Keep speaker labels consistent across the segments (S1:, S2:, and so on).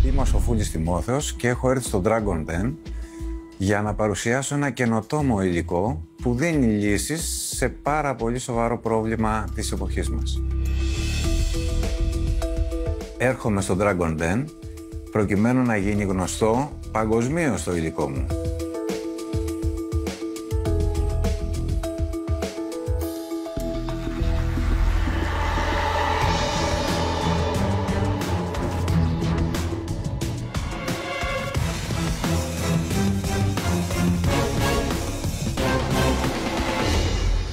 S1: Είμαι ο Σοφούλης Τιμόθεος και έχω έρθει στο Dragon Den για να παρουσιάσω ένα καινοτόμο υλικό που δίνει λύσεις σε πάρα πολύ σοβαρό πρόβλημα της εποχής μας. Έρχομαι στο Dragon Den προκειμένου να γίνει γνωστό παγκοσμίως το υλικό μου.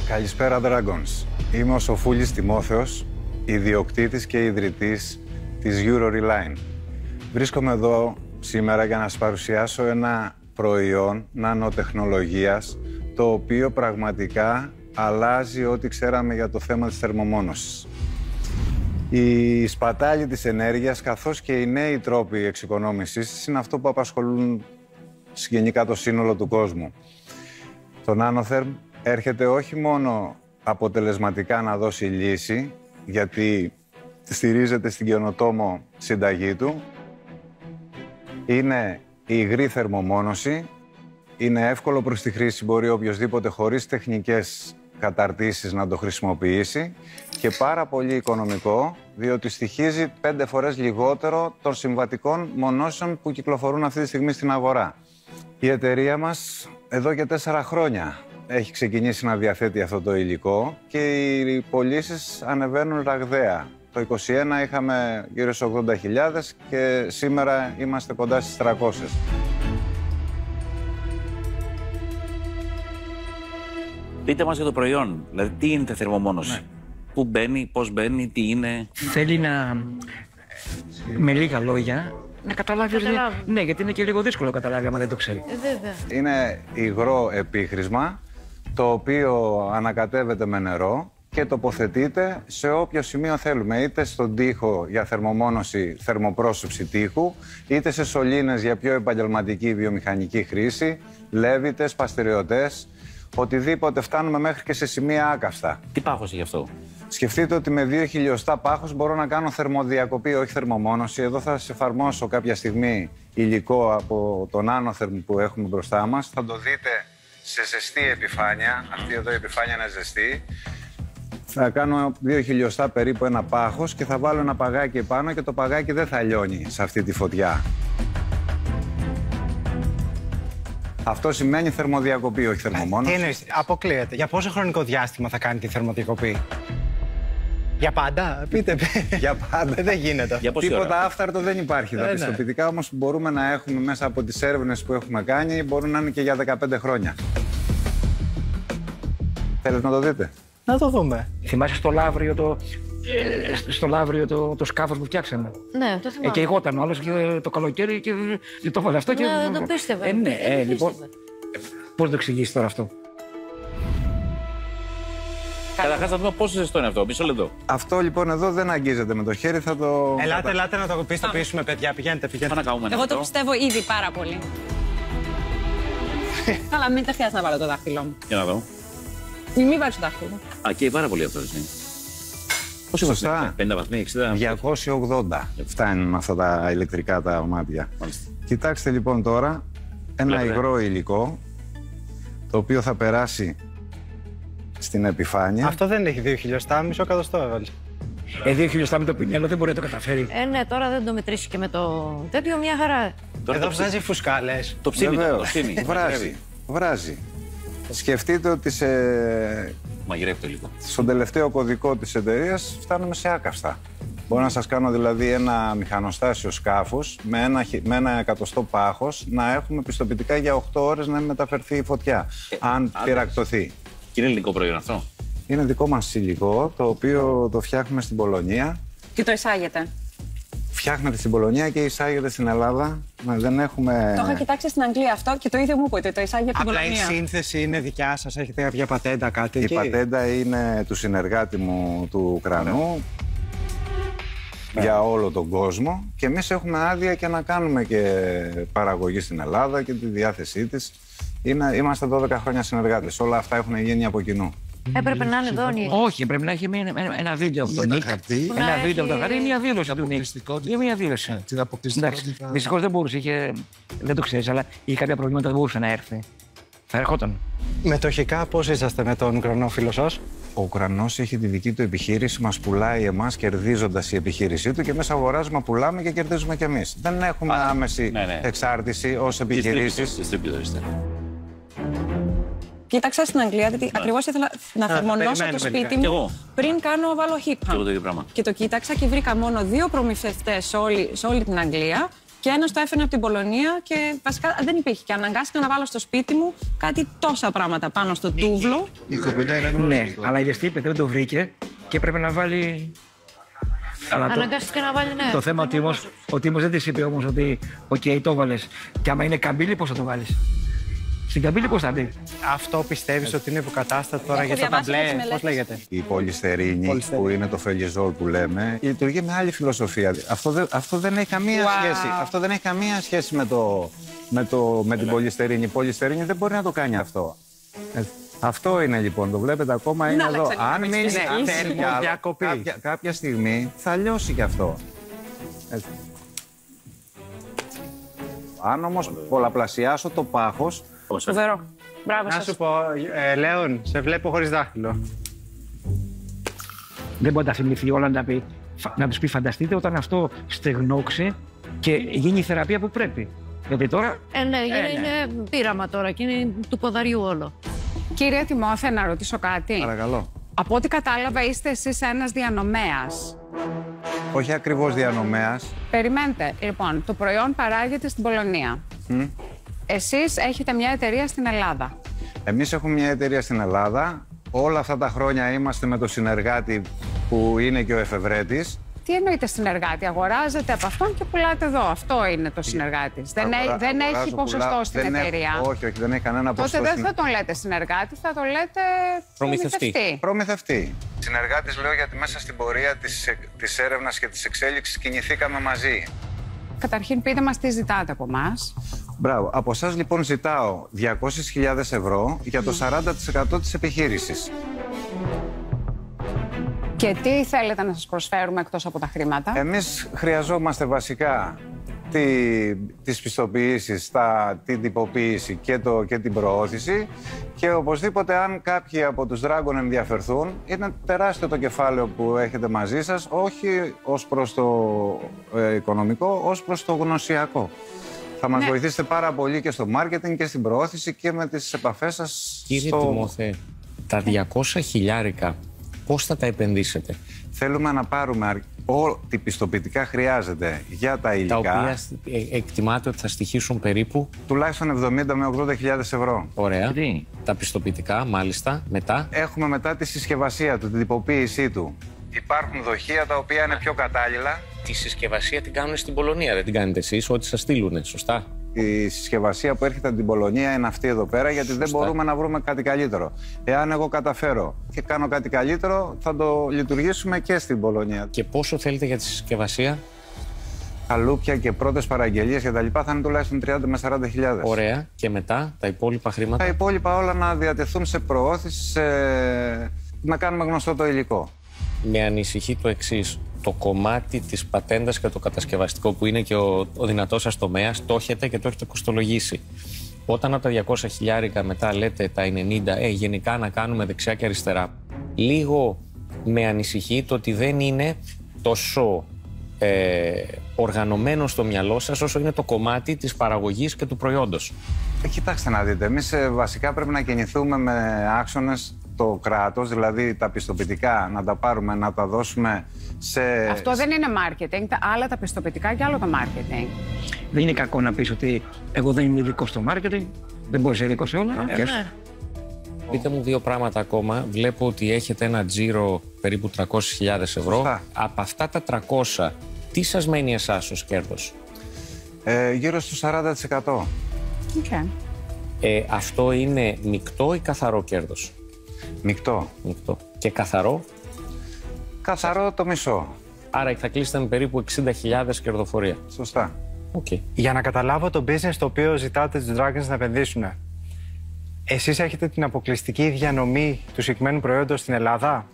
S1: Καλησπέρα Dragons. Είμαι ο Σοφούλης Τιμόθεος, ιδιοκτήτης και ιδρυτής της Euroreline. Βρίσκομαι εδώ σήμερα για να σας παρουσιάσω ένα προϊόν νανοτεχνολογίας, το οποίο πραγματικά αλλάζει ό,τι ξέραμε για το θέμα της θερμομόνωσης. Η σπατάλη της ενέργειας, καθώς και οι νέοι τρόποι εξοικονόμησης της, είναι αυτό που απασχολούν γενικά το σύνολο του κόσμου. Το Nanotherm έρχεται όχι μόνο αποτελεσματικά να δώσει λύση, γιατί στηρίζεται στην καινοτόμο συνταγή του, είναι υγρή θερμομόνωση, είναι εύκολο προς τη χρήση, μπορεί οποιοσδήποτε χωρίς τεχνικές καταρτήσεις να το χρησιμοποιήσει και πάρα πολύ οικονομικό, διότι στοιχίζει 5 φορές λιγότερο των συμβατικών μονώσεων που κυκλοφορούν αυτή τη στιγμή στην αγορά. Η εταιρεία μας εδώ και 4 χρόνια έχει ξεκινήσει να διαθέτει αυτό το υλικό και οι πωλήσεις ανεβαίνουν ραγδαία. Το 2021 είχαμε γύρω στις 80.000 και σήμερα είμαστε κοντά στις 300.
S2: Πείτε μας για το προϊόν, δηλαδή τι είναι η θερμομόνωση,
S3: Ναι.
S2: Πού μπαίνει, πώς μπαίνει, τι είναι.
S3: Θέλει να, με λίγα λόγια, να καταλάβει. Ναι, γιατί είναι και λίγο δύσκολο να καταλάβει άμα δεν το ξέρει.
S4: Βέβαια.
S1: Είναι υγρό επίχρησμα, το οποίο ανακατεύεται με νερό και τοποθετείται σε όποιο σημείο θέλουμε, είτε στον τοίχο για θερμομόνωση, θερμοπρόσωψη τοίχου, είτε σε σωλήνες για πιο επαγγελματική βιομηχανική χρήση, λέβητες, παστηριωτές, οτιδήποτε, φτάνουμε μέχρι και σε σημεία άκαυστα.
S2: Τι πάχος έχει αυτό?
S1: Σκεφτείτε ότι με 2 χιλιοστά πάχος μπορώ να κάνω θερμοδιακοπή, όχι θερμομόνωση. Εδώ θα σας εφαρμόσω κάποια στιγμή υλικό από το Nanotherm που έχουμε μπροστά μας. Θα το δείτε σε ζεστή επιφάνεια. Αυτή εδώ η επιφάνεια είναι ζεστή. Θα κάνω 2 χιλιοστά περίπου ένα πάχος και θα βάλω ένα παγάκι επάνω και το παγάκι δεν θα λιώνει σε αυτή τη φωτιά. Αυτό σημαίνει θερμοδιακοπή, όχι θερμομόνωση.
S5: Τι εννοείς, αποκλείεται. Για πόσο χρονικό διάστημα θα κάνει τη θερμοδιακοπή? Για πάντα, πείτε.
S1: Για πάντα.
S5: Δεν γίνεται.
S2: Για πόση
S1: Τίποτα
S2: ώρα?
S1: άφθαρτο δεν υπάρχει. Τα πιστοποιητικά όμως που μπορούμε να έχουμε μέσα από τις έρευνες που έχουμε κάνει μπορούν να είναι και για 15 χρόνια. Θέλετε να το δείτε?
S5: Να το δούμε.
S3: Θυμάσαι στο Λαύριο το σκάφος που φτιάξαμε.
S4: Ναι, το θυμάμαι.
S3: Και εγώ ήταν όλος και το καλοκαίρι και το έβαλε αυτό.
S4: Ναι, δεν το πίστευα.
S3: Λοιπόν, πώς το εξηγήσεις τώρα αυτό?
S2: Καταρχάς θα δούμε πόσο ζεστό είναι αυτό, μισό λεπτό.
S1: Αυτό λοιπόν εδώ δεν αγγίζεται με το χέρι, θα το...
S5: Ελάτε να το πιστοποιήσουμε, παιδιά. Πηγαίνετε.
S2: Θα ανακαούμε
S6: Εγώ το πιστεύω ήδη πάρα πολύ. Αλλά μην τα χρειάζεται να βάλω το δάχτυλό μου.
S2: Για να δω.
S6: Μην βάλεις το δάχτυλο.
S2: Α, και πάρα πολύ αυτό, εσύ. Πόσο
S1: Σωστά.
S2: 50 βαθμοί, 60.
S1: 280 φτάνουν αυτά τα ηλεκτρικά τα μάτια.
S2: Μάλιστα.
S1: Κοιτάξτε λοιπόν τώρα ένα
S2: Βλέπετε.
S1: υγρό υλικό το οποίο θα περάσει στην επιφάνεια.
S5: Αυτό δεν έχει 2 χιλιοστά, μισό εκατοστό έβαλε.
S3: 2 χιλιοστά με το πινέλο δεν μπορεί να το καταφέρει.
S4: Ναι, τώρα δεν το μετρήσει και με το τέτοιο, μια χαρά.
S2: Τώρα
S5: Εδώ
S2: το
S5: βγάζει φουσκάλες.
S2: Το ψήνει,
S1: Βεβαίως.
S2: το ψήνει.
S1: Βράζει. Σκεφτείτε ότι
S2: Μαγειρεύει το υλικό.
S1: στον τελευταίο κωδικό της εταιρείας φτάνουμε σε άκαυστα. Μπορώ να σας κάνω δηλαδή ένα μηχανοστάσιο σκάφους με ένα εκατοστό πάχος να έχουμε πιστοποιητικά για 8 ώρες να μην μεταφερθεί η φωτιά, αν πυρακτωθεί.
S2: Και είναι ελληνικό προϊόν αυτό.
S1: Είναι δικό μας υλικό, το οποίο το φτιάχνουμε στην Πολωνία.
S6: Και το εισάγεται.
S1: Φτιάχνεται στην Πολωνία και εισάγεται στην Ελλάδα. Δεν έχουμε...
S6: Το είχα κοιτάξει στην Αγγλία αυτό και το ίδιο μου είπατε. Το εισάγει από την
S5: Απλά η
S6: Πολωνία.
S5: σύνθεση είναι δικιά σας, έχετε κάποια πατέντα, κάτι
S1: Η
S5: εκεί?
S1: πατέντα είναι του συνεργάτη μου του Ουκρανού για όλο τον κόσμο και εμείς έχουμε άδεια και να κάνουμε και παραγωγή στην Ελλάδα και τη διάθεσή της. Είμαστε 12 χρόνια συνεργάτες. Όλα αυτά έχουν γίνει από κοινού.
S4: Έπρεπε να είναι εδώ.
S3: Όχι, πρέπει να έχει ένα βίντεο από τον Νίκ. Ένα βίντεο από τον Χάρη, μια δήλωση από τον Νίκ. Μια δήλωση.
S7: Την αποκλειστικότητα.
S3: Δυστυχώς δεν μπορούσε, δεν το ξέρεις, αλλά είχε κάποια προβλήματα, δεν μπορούσε να έρθει. Θα ερχόταν.
S5: Μετοχικά πώς είσαστε με τον Ουκρανό φίλο σας?
S1: Ο Ουκρανός έχει τη δική του επιχείρηση, μας πουλάει εμάς κερδίζοντας η επιχείρησή του και μέσα αγοράζουμε, πουλάμε και κερδίζουμε κι εμείς. Δεν έχουμε άμεση εξάρτηση ως επιχειρήσεις.
S6: Κοίταξα στην Αγγλία, γιατί ακριβώς ήθελα να θερμονώσω το σπίτι μου πριν βάλω heat pump. Και το κοίταξα και βρήκα μόνο 2 προμηθευτές σε όλη την Αγγλία και ένας το έφερε από την Πολωνία και βασικά δεν υπήρχε. Και αναγκάστηκα να βάλω στο σπίτι μου κάτι τόσα πράγματα πάνω στο τούβλο.
S3: Ναι, αλλά η Δεστή δεν το βρήκε και πρέπει να βάλει.
S4: Αναγκάστηκε να βάλει, ναι.
S3: Το θέμα ο Τίμος δεν της είπε όμως ότι οκ, το βάλες. Και άμα είναι καμπύλη, πώς θα το βάλεις? Στην καμπύλη πώς θα μπει?
S5: Αυτό πιστεύεις ότι είναι υποκατάστατο τώρα για τα ταμπλέ? Πώς λέγεται?
S1: Η πολυστερίνη, που είναι το φελιζόλ που λέμε, λειτουργεί με άλλη φιλοσοφία. Αυτό δεν έχει καμία σχέση. Αυτό δεν έχει καμία σχέση με την πολυστερίνη. Η πολυστερίνη δεν μπορεί να το κάνει αυτό. Αυτό είναι λοιπόν, το βλέπετε ακόμα, είναι εδώ. Αν μείνει κάποια στιγμή θα λιώσει κι αυτό. Αν όμως πολλαπλασιάσω το πάχος.
S6: Φοβερό. Μπράβο σας.
S5: Να σου πω, Λέων, σε βλέπω χωρίς δάχτυλο.
S3: Δεν μπορεί να τα θυμηθεί όλα να τους πει φανταστείτε όταν αυτό στεγνώξει και γίνει η θεραπεία που πρέπει. Γιατί τώρα.
S4: Ναι, είναι πείραμα τώρα και είναι του ποδαριού όλο.
S6: Κύριε Τιμόθε, να ρωτήσω κάτι.
S1: Παρακαλώ.
S6: Από ό,τι κατάλαβα, είστε εσείς ένας διανομέας.
S1: Όχι ακριβώς διανομέας.
S6: Περιμένετε. Λοιπόν, το προϊόν παράγεται στην Πολωνία. Εσείς έχετε μια εταιρεία στην Ελλάδα.
S1: Εμείς έχουμε μια εταιρεία στην Ελλάδα. Όλα αυτά τα χρόνια είμαστε με το συνεργάτη που είναι και ο εφευρέτης.
S6: Τι εννοείται συνεργάτη? Αγοράζετε από αυτόν και πουλάτε εδώ. Αυτό είναι το συνεργάτης. Δεν έχει ποσοστό στην εταιρεία.
S1: Όχι, δεν έχει κανένα ποσοστό.
S6: Τότε δεν θα τον λέτε συνεργάτη, θα τον λέτε προμηθευτή.
S1: Συνεργάτης λέω γιατί μέσα στην πορεία της έρευνας και της εξέλιξης κινηθήκαμε μαζί.
S6: Καταρχήν πείτε μας τι ζητάτε από εμάς.
S1: Μπράβο. Από εσάς λοιπόν ζητάω 200.000 ευρώ για το 40% της επιχείρησης.
S6: Και τι θέλετε να σας προσφέρουμε εκτός από τα χρήματα?
S1: Εμείς χρειαζόμαστε βασικά τις πιστοποιήσεις, την τυποποίηση και την προώθηση και οπωσδήποτε αν κάποιοι από τους Dragon ενδιαφερθούν, είναι τεράστιο το κεφάλαιο που έχετε μαζί σας, όχι ως προς το οικονομικό, ως προς το γνωσιακό. Θα μας βοηθήσετε πάρα πολύ και στο μάρκετινγκ και στην προώθηση και με τις επαφές σας.
S8: Κύριε Τιμόθε, τα 200.000 πώς θα τα επενδύσετε?
S1: Θέλουμε να πάρουμε ό,τι πιστοποιητικά χρειάζεται για τα υλικά.
S8: Τα οποία εκτιμάται ότι θα στοιχήσουν περίπου
S1: τουλάχιστον 70 με 80.000 ευρώ.
S8: Ωραία. Τα πιστοποιητικά, μάλιστα. Μετά.
S1: Έχουμε μετά τη συσκευασία του, την τυποποίησή του. Υπάρχουν δοχεία τα οποία είναι πιο κατάλληλα.
S8: Τη συσκευασία την κάνουν στην Πολωνία, δεν την κάνετε εσείς, ό,τι σας στείλουνε, σωστά?
S1: Η συσκευασία που έρχεται από την Πολωνία είναι αυτή εδώ πέρα, γιατί δεν μπορούμε να βρούμε κάτι καλύτερο. Εάν εγώ καταφέρω και κάνω κάτι καλύτερο, θα το λειτουργήσουμε και στην Πολωνία.
S8: Και πόσο θέλετε για τη συσκευασία?
S1: Καλούπια και πρώτες παραγγελίες και τα λοιπά θα είναι τουλάχιστον 30 με 40.000.
S8: Ωραία. Και μετά τα υπόλοιπα χρήματα?
S1: Τα υπόλοιπα όλα να διατεθούν σε προώθηση, να κάνουμε γνωστό το υλικό.
S8: Με ανησυχεί το εξής. Το κομμάτι της πατέντας και το κατασκευαστικό που είναι και ο δυνατός σας τομέας, το έχετε και το έχετε κοστολογήσει. Όταν από τα 200.000 μετά λέτε τα 90, γενικά να κάνουμε δεξιά και αριστερά, λίγο με ανησυχεί το ότι δεν είναι τόσο οργανωμένο στο μυαλό σας όσο είναι το κομμάτι της παραγωγής και του προϊόντος.
S1: Κοιτάξτε να δείτε, εμείς βασικά πρέπει να κινηθούμε με άξονες το κράτος, δηλαδή τα πιστοποιητικά να τα πάρουμε, να τα δώσουμε σε...
S6: Αυτό δεν είναι marketing, άλλα τα πιστοποιητικά και άλλο το marketing.
S3: Δεν είναι κακό να πεις ότι εγώ δεν είμαι ειδικό στο marketing, δεν μπορείς να είσαι ειδικό σε όλα.
S8: Πείτε μου 2 πράγματα ακόμα. Βλέπω ότι έχετε ένα τζίρο περίπου 300.000 ευρώ.
S1: Σωστά.
S8: Από αυτά τα 300, τι σας μένει εσάς ως κέρδος?
S1: Γύρω στο 40%.
S6: Okay.
S8: Αυτό είναι μεικτό ή καθαρό κέρδος?
S1: Μεικτό.
S8: Και καθαρό?
S1: Καθαρό το μισό.
S8: Άρα θα κλείσετε με περίπου 60.000 κερδοφορία.
S1: Σωστά.
S8: Okay.
S5: Για να καταλάβω το business το οποίο ζητάτε τους Dragons να επενδύσουν. Εσείς έχετε την αποκλειστική διανομή του συγκεκριμένου προϊόντος στην Ελλάδα?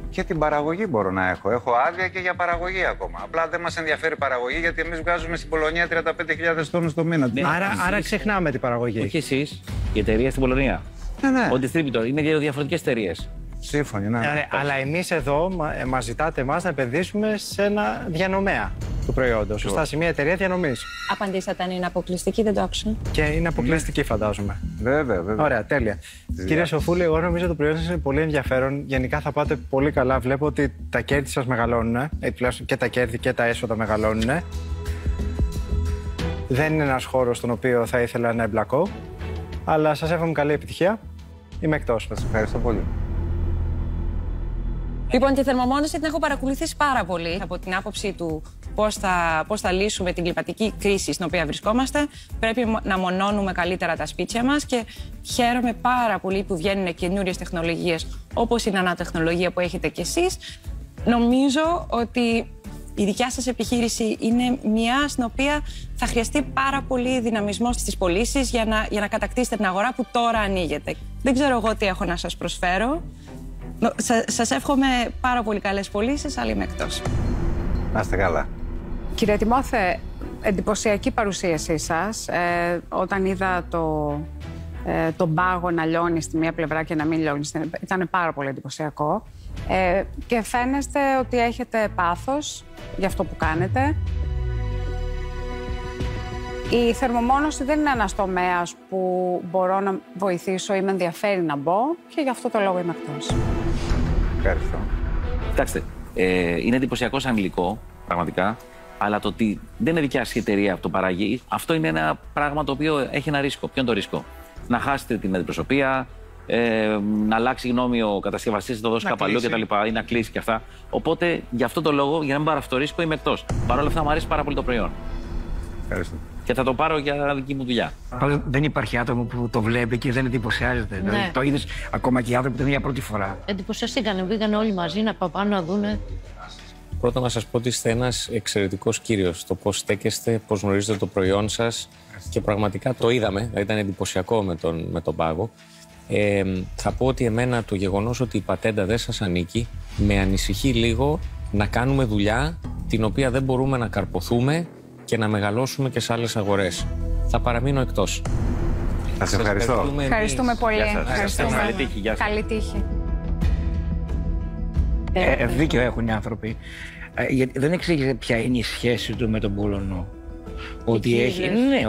S1: Και την παραγωγή μπορώ να έχω. Έχω άδεια και για παραγωγή ακόμα. Απλά δεν μας ενδιαφέρει η παραγωγή, γιατί εμείς βγάζουμε στην Πολωνία 35.000 τόνους το μήνα.
S2: Ναι.
S5: Άρα ξεχνάμε την παραγωγή.
S2: Όχι εσείς, η εταιρεία στην Πολωνία.
S1: Ναι.
S2: Ο distributor. Είναι δύο διαφορετικές εταιρείες.
S1: Σύμφωνοι, ναι.
S5: Αλλά εμείς εδώ μας ζητάτε εμάς να επενδύσουμε σε ένα διανομέα του προϊόντος. Σωστά, σε μια εταιρεία διανομής.
S6: Απαντήσατε αν είναι αποκλειστική, δεν το άκουσα.
S5: Και είναι αποκλειστική, φαντάζομαι.
S1: Βέβαια.
S5: Ωραία, τέλεια. Κύριε Σοφούλη, εγώ νομίζω το προϊόν σας είναι πολύ ενδιαφέρον. Γενικά θα πάτε πολύ καλά. Βλέπω ότι τα κέρδη σας μεγαλώνουν. Τουλάχιστον και τα κέρδη και τα έσοδα μεγαλώνουν. Δεν είναι ένας χώρος στον οποίο θα ήθελα να εμπλακώ. Αλλά σας εύχομαι καλή επιτυχία. Είμαι εκτός.
S1: Σας ευχαριστώ πολύ.
S6: Λοιπόν, τη θερμομόνωση την έχω παρακολουθήσει πάρα πολύ από την άποψη του πώς θα λύσουμε την κλιματική κρίση στην οποία βρισκόμαστε. Πρέπει να μονώνουμε καλύτερα τα σπίτια μας και χαίρομαι πάρα πολύ που βγαίνουν καινούριες τεχνολογίες όπως η νανοτεχνολογία που έχετε κι εσείς. Νομίζω ότι η δικιά σας επιχείρηση είναι μια στην οποία θα χρειαστεί πάρα πολύ δυναμισμός στις πωλήσεις για να κατακτήσετε την αγορά που τώρα ανοίγεται. Δεν ξέρω εγώ τι έχω να σας προσφέρω. Σας εύχομαι πάρα πολύ καλές πωλήσεις, αλλά είμαι εκτός.
S1: Να είστε καλά.
S7: Κύριε Τιμόθε, εντυπωσιακή παρουσίασή σας. Όταν είδα τον πάγο να λιώνει στη μία πλευρά και να μην λιώνει στην άλλη, ήταν πάρα πολύ εντυπωσιακό. Και φαίνεστε ότι έχετε πάθος για αυτό που κάνετε. Η θερμομόνωση δεν είναι ένας τομέας που μπορώ να βοηθήσω ή με ενδιαφέρει να μπω και γι' αυτό το λόγο είμαι εκτός.
S1: Ευχαριστώ.
S2: Κοιτάξτε, είναι εντυπωσιακό σαν υλικό, πραγματικά, αλλά το ότι δεν είναι δικιά σας η εταιρεία που το παράγει, αυτό είναι ένα πράγμα το οποίο έχει ένα ρίσκο. Ποιο είναι το ρίσκο? Να χάσετε την αντιπροσωπεία, να αλλάξει γνώμη ο κατασκευαστής, να το δώσει κάπου αλλού κτλ. Ή να κλείσει και αυτά. Οπότε, γι' αυτό το λόγο, για να μην πάρω αυτό το ρίσκο, είμαι εκτός. Παρ' όλα αυτά, μου αρέσει πάρα πολύ το προϊόν.
S1: Ευχαριστώ.
S2: Και θα το πάρω για δική μου δουλειά.
S3: Δεν υπάρχει άτομο που το βλέπει και δεν εντυπωσιάζεται.
S4: Ναι.
S3: Δηλαδή, το είδες ακόμα και οι άνθρωποι που ήταν για πρώτη φορά.
S4: Εντυπωσιαστήκανε, βγήκαν όλοι μαζί να πάμε να δούνε.
S8: Πρώτα να σας πω ότι είστε ένας εξαιρετικός κύριος. Το πώς στέκεστε, πώς γνωρίζετε το προϊόν σας και πραγματικά το είδαμε, ήταν εντυπωσιακό με τον πάγο. Θα πω ότι εμένα το γεγονός ότι η πατέντα δεν σας ανήκει με ανησυχεί λίγο να κάνουμε δουλειά την οποία δεν μπορούμε να καρποθούμε και να μεγαλώσουμε και σε άλλες αγορές. Θα παραμείνω εκτός.
S1: Σας ευχαριστώ.
S7: Ευχαριστούμε πολύ.
S2: Καλή τύχη. Γεια σας.
S7: Καλή τύχη.
S3: Δίκιο έχουν οι άνθρωποι. Γιατί δεν εξήγησε ποια είναι η σχέση του με τον Πολωνό.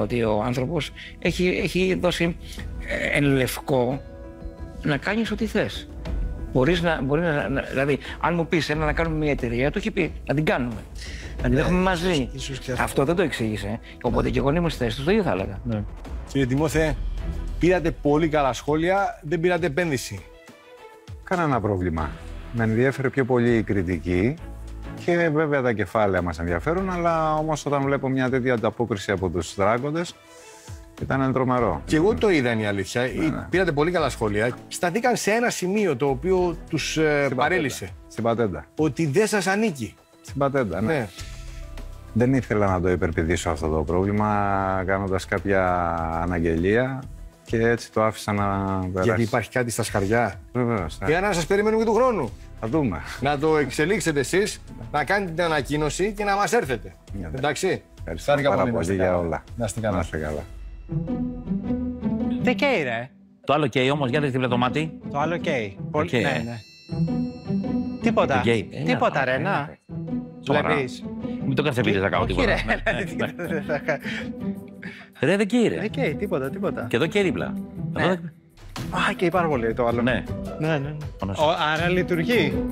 S3: Ότι ο άνθρωπος έχει δώσει εν λευκό να κάνεις ό,τι θες. Μπορεί δηλαδή, αν μου πεις να κάνουμε μια εταιρεία, του έχει πει να την κάνουμε. Να την έχουμε μαζί. Αυτό δεν το εξήγησε. Οπότε και εγώ ήμουν στη θέση του, το ίδιο θα έλεγα. Ναι.
S9: Κύριε Τιμόθε, πήρατε πολύ καλά σχόλια, δεν πήρατε επένδυση.
S1: Κανένα πρόβλημα. Με ενδιέφερε πιο πολύ η κριτική και βέβαια τα κεφάλαια μας ενδιαφέρουν, αλλά όμως όταν βλέπω μια τέτοια ανταπόκριση από τους δράκοντες, ήταν τρομερό.
S9: Και εγώ το είδα, είναι η αλήθεια. Ναι. Πήρατε πολύ καλά σχόλια. Σταθήκαν σε ένα σημείο το οποίο τους παρέλυσε.
S1: Στην πατέντα.
S9: Ότι δεν σας ανήκει.
S1: Στην πατέντα, ναι. Δεν ήθελα να το υπερπηδήσω αυτό το πρόβλημα, κάνοντας κάποια αναγγελία και έτσι το άφησα να περάσει.
S9: Γιατί υπάρχει κάτι στα σκαριά.
S1: Βεβαίως.
S9: Για να σας περιμένουμε και του χρόνου.
S1: Θα δούμε.
S9: Να το εξελίξετε εσείς, να κάνετε την ανακοίνωση και να μας έρθετε. Εντάξει.
S1: Ευχαριστώ πάρα πολύ για όλα.
S9: Να είστε καλά.
S5: Δεν καίει, ρε.
S2: Το άλλο καίει όμως, για δείτε το μάτι.
S5: Το άλλο καίει.
S2: Okay.
S5: Ναι. Τίποτα. Τίποτα, ρε, να. Βλέπεις.
S2: Μην το καθεπίτες να κάνω τίποτα. Ρε, δεν καίει, ρε.
S5: Δεν καίει, τίποτα.
S2: Και εδώ καίει δίπλα.
S5: Α, καίει πάρα πολύ το άλλο.
S2: Ναι.
S5: Άρα λειτουργεί.